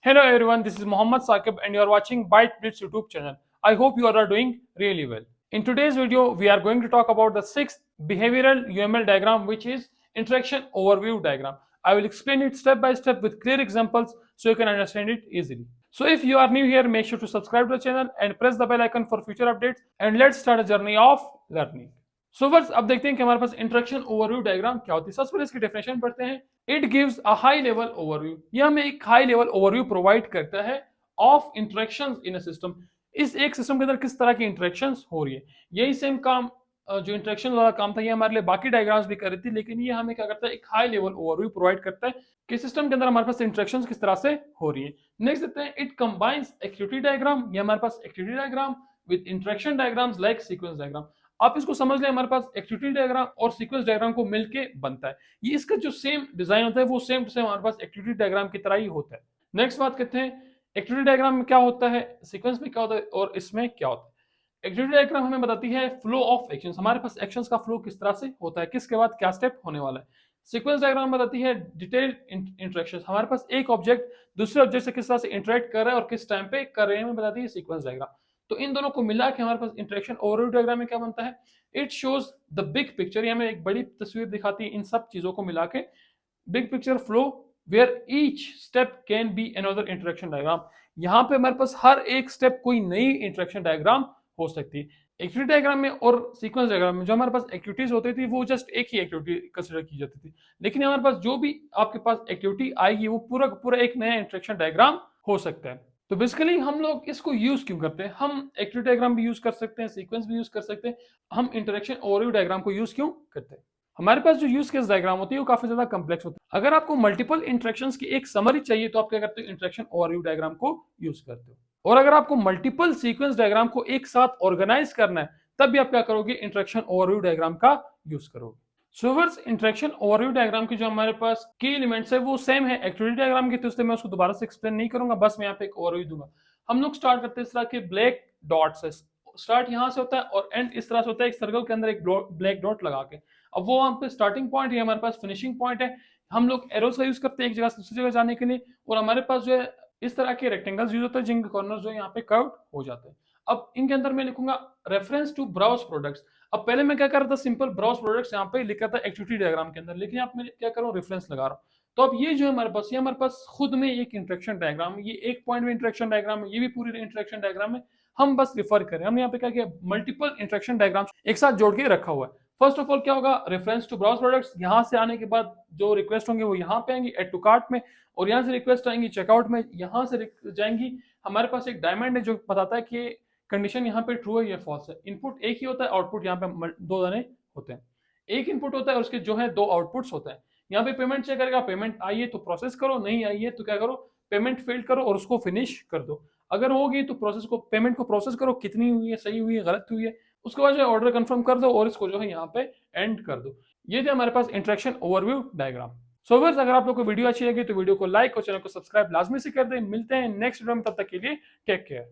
Hello everyone, this is Mohammad Saqib and you are watching Byte Blitz YouTube channel. I hope you all are doing really well. In today's video, we are going to talk about the sixth behavioral UML diagram, which is interaction overview diagram. I will explain it step by step with clear examples so you can understand it easily. So if you are new here, make sure to subscribe to the channel and press the bell icon for future updates, and let's start a journey of learning. So वर्स अब देखते हैं कि हमारे पास interaction overview diagram क्या होती है। सबसे पहले इसकी डेफिनेशन पढ़ते हैं। It gives a high level overview, यह हमें एक हाई लेवल ओवरव्यू प्रोवाइड करता है of interactions in a system. इस एक सिस्टम के अंदर किस तरह की इंटरेक्शंस हो रही है। यही सेम काम जो इंटरेक्शन वाला काम था ये हमारे लिए बाकी डायग्राम्स भी कर रही थी, लेकिन ये हमें क्या करता है, एक हाई लेवल ओवरव्यू प्रोवाइड करता है कि सिस्टम के अंदर हमारे पास इंटरेक्शंस किस तरह से हो रही है। नेक्स्ट देखते हैं, इट कंबाइंस एक्टिविटी डायग्राम, ये हमारे पास activity diagram with interaction diagrams like sequence diagram. आप इसको समझ लें, हमारे पास एक्टिविटी डायग्राम और सीक्वेंस डायग्राम को मिलके बनता है। ये इसका जो सेम डिजाइन होता है वो सेम टू सेम हमारे पास एक्टिविटी डायग्राम की तरह ही होता है। नेक्स्ट बात करते हैं, एक्टिविटी डायग्राम में क्या होता है, सीक्वेंस में क्या होता है और इसमें क्या होता है। एक्टिविटी डायग्राम हमें बताती है फ्लो ऑफ एक्शंस, हमारे पास एक्शंस का फ्लो किस तरह से होता है, किसके बाद क्या स्टेप होने वाला है। सीक्वेंस डायग्राम बताती है डिटेल्ड इंटरेक्शंस, हमारे पास एक ऑब्जेक्ट दूसरे ऑब्जेक्ट से किस तरह से इंटरेक्ट कर रहा है और किस टाइम पे कर रहे हैं, हमें बताती है सीक्वेंस डायग्राम। तो इन दोनों को मिला के हमारे पास इंटरेक्शन ओवरव्यू डायग्राम में क्या बनता है, it shows the big picture, हमें एक बड़ी तस्वीर दिखाती है इन सब चीजों को मिला के। Big picture flow where each step can be another interaction diagram, यहाँ पे हमारे पास हर एक स्टेप कोई नई इंटरेक्शन डायग्राम हो सकती है। एक्टिविटी डायग्राम में और सीक्वेंस डायग्राम में जो हमारे पास एक्टिविटीज होती थी वो जस्ट एक ही एक्टिविटी कंसिडर की जाती थी, लेकिन हमारे पास जो भी आपके पास एक्टिविटी आएगी वो पूरा पूरा एक नया इंटरेक्शन डायग्राम हो सकता है। तो बेसिकली हम लोग इसको यूज क्यों करते हैं, हम एक्टिविटी डायग्राम भी यूज कर सकते हैं, सीक्वेंस भी यूज कर सकते हैं, हम इंटरेक्शन ओवरव्यू डायग्राम को यूज क्यों करते हैं। हमारे पास जो यूज केस डायग्राम होती है वो काफी ज्यादा कॉम्प्लेक्स होती है। अगर आपको मल्टीपल इंटरेक्शंस की एक समरी चाहिए तो आप क्या करते हो, इंटरेक्शन ओवरव्यू डायग्राम को यूज करते हो। और अगर आपको मल्टीपल सीक्वेंस डायग्राम को एक साथ ऑर्गेनाइज करना है तब भी आप क्या करोगे, इंटरेक्शन ओवरव्यू डायग्राम का यूज करोगे। सोवर्स इंटरेक्शन ओवरव्यू डायग्राम की जो हमारे पास की एलिमेंट्स है वो सेम है एक्टिविटी डायग्राम के, तो इसलिए मैं उसको दोबारा से एक्सप्लेन नहीं करूंगा, बस मैं यहाँ पे एक ओवरव्यू दूंगा। हम लोग स्टार्ट करते हैं इस तरह के ब्लैक डॉट से, स्टार्ट यहाँ से होता है और एंड इस तरह से होता है, एक सर्कल के अंदर एक ब्लैक डॉट लगा के। अब वो वहां पे स्टार्टिंग पॉइंट है, हमारे पास फिनिशिंग पॉइंट है। हम लोग एरोस का यूज करते हैं एक जगह से दूसरी जगह जाने के लिए, और हमारे पास जो है इस तरह के रेक्टेंगल्स यूज होते हैं जिनके कॉर्नर जो यहाँ पे कर्व हो जाते हैं। अब इनके अंदर मैं लिखूंगा रेफरेंस टू ब्राउज प्रोडक्ट्स। अब पहले मैं क्या कर रहा था, सिंपल ब्राउज प्रोडक्ट्स यहाँ पे लिखा था एक्टिविटी डायग्राम के अंदर, लेकिन आप मैं क्या कर रहा हूँ, रेफरेंस लगा रहा हूँ। तो अब ये जो है हमारे पास, ये हमारे पास खुद में एक इंटरेक्शन डायग्राम है, ये एक पॉइंट में इंटरेक्शन डायग्राम है, ये भी पूरी इंटरेक्शन डायग्राम है। हम बस रिफर करें, हमने यहाँ पे क्या किया, मल्टीपल इंटरेक्शन डायग्राम एक साथ जोड़ के रखा हुआ है। फर्स्ट ऑफ ऑल क्या होगा, रेफरेंस टू ब्राउज प्रोडक्ट्स, यहाँ से आने के बाद जो रिक्वेस्ट होंगे वो यहाँ पे आएंगी एड टू कार्ट में, और यहाँ से रिक्वेस्ट आएंगी चेकआउट में, यहाँ से जाएंगी। हमारे पास एक डायमंड है जो बताता है कि कंडीशन यहाँ पे ट्रू है या फॉल्स है। इनपुट एक ही होता है, आउटपुट यहाँ पे दो दाने होते हैं। एक इनपुट होता है और उसके जो है दो आउटपुट्स होते हैं। यहाँ पे पेमेंट चेक करेगा, पेमेंट आई है तो प्रोसेस करो, नहीं आई है तो क्या करो, पेमेंट फेल्ड करो और उसको फिनिश कर दो। अगर होगी तो प्रोसेस को, पेमेंट को प्रोसेस करो, कितनी हुई है, सही हुई है, गलत हुई है, उसके बाद जो ऑर्डर कंफर्म कर दो और इसको जो है यहाँ पे एंड कर दो। ये थे हमारे पास interaction overview diagram. So viewers, अगर आप लोग को वीडियो अच्छी लगी तो वीडियो को लाइक और चैनल को सब्सक्राइब लाजमी से कर दें। मिलते हैं नेक्स्ट वीडियो में, तब तक के लिए टेक केयर।